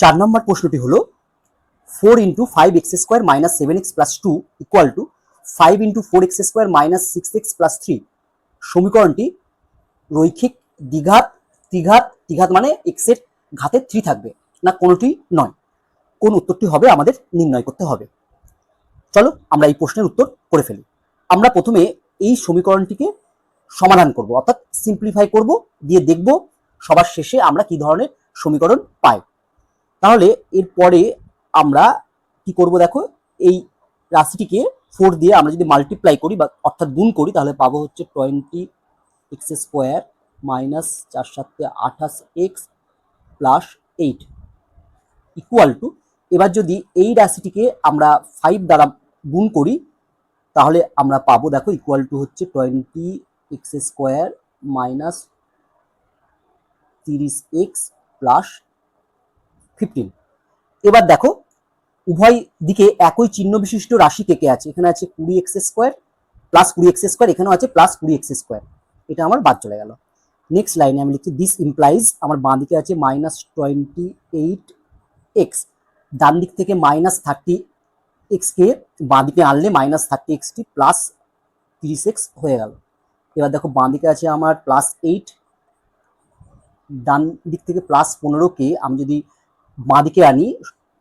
4 নম্বর প্রশ্নটি হলো 4 × 5x² - 7x + 2 = 5 × 4x² - 6x + 3 সমীকরণটি রৈখিক দ্বিঘাত ত্রিঘাত, ত্রিঘাত মানে x এর ঘাতে 3 থাকবে না কোনোটি নয়। কোন উত্তরটি হবে আমাদের নির্ণয় করতে হবে। চলো আমরা এই প্রশ্নের উত্তর করে ফেলি। আমরা প্রথমে এই সমীকরণটিকে সমাধান করব, অর্থাৎ সিম্পলিফাই করব, দিয়ে দেখব সবার শেষে আমরা কি ধরনের সমীকরণ পাই। তাহলে এরপরে আমরা কি করব দেখো, এই রাশিটিকে 4 দিয়ে আমরা যদি মাল্টিপ্লাই করি বা অর্থাৎ গুণ করি তাহলে পাবো হচ্ছে 20x² - 4 7 28x + 8 ইকুয়াল টু, এবার যদি এই রাশিটিকে আমরা 5 দ্বারা গুণ করি তাহলে আমরা পাবো দেখো ইকুয়াল টু হচ্ছে 20x² - 30x + 15। এবার দেখো উভয় দিকে একই চিহ্ন বিশিষ্ট রাশি কে কে আছে, এখানে আছে 20x² + 20x², এখানেও আছে +20x², এটা আমার বাদ চলে গেল। নেক্সট লাইনে আমি লিখছি দিস ইমপ্লাইজ, আমার বাঁ দিকে আছে -28x, ডান দিক থেকে -30x কে বাঁ দিকে আনলে -30x টি +30x হয়ে গেল। এবার দেখো বাঁ দিকে আছে আমার +8, ডান দিক থেকে +15 কে আমি যদি বাঁ দিকে আনি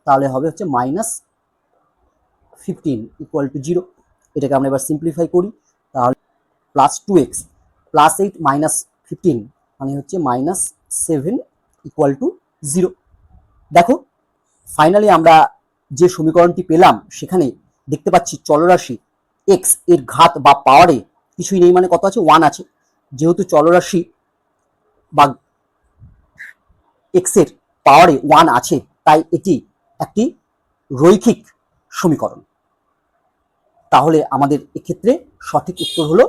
তাহলে হবে হচ্ছে -15 = 0। এটাকে আমরা এবার সিম্পলিফাই করি তাহলে +2x +8 - 15 মানে হচ্ছে -7 = 0। দেখো ফাইনালি আমরা যে সমীকরণটি পেলাম সেখানে দেখতে পাচ্ছি চলরাশি x এর ঘাত বা পাওয়ারে কিছুই নেই, মানে কত আছে, 1 আছে। যেহেতু চলরাশি বা x এর পাওয়ারে 1 আছে তাই এটি একটি রৈখিক সমীকরণ। তাহলে আমাদের এক্ষেত্রে সঠিক উত্তর হলো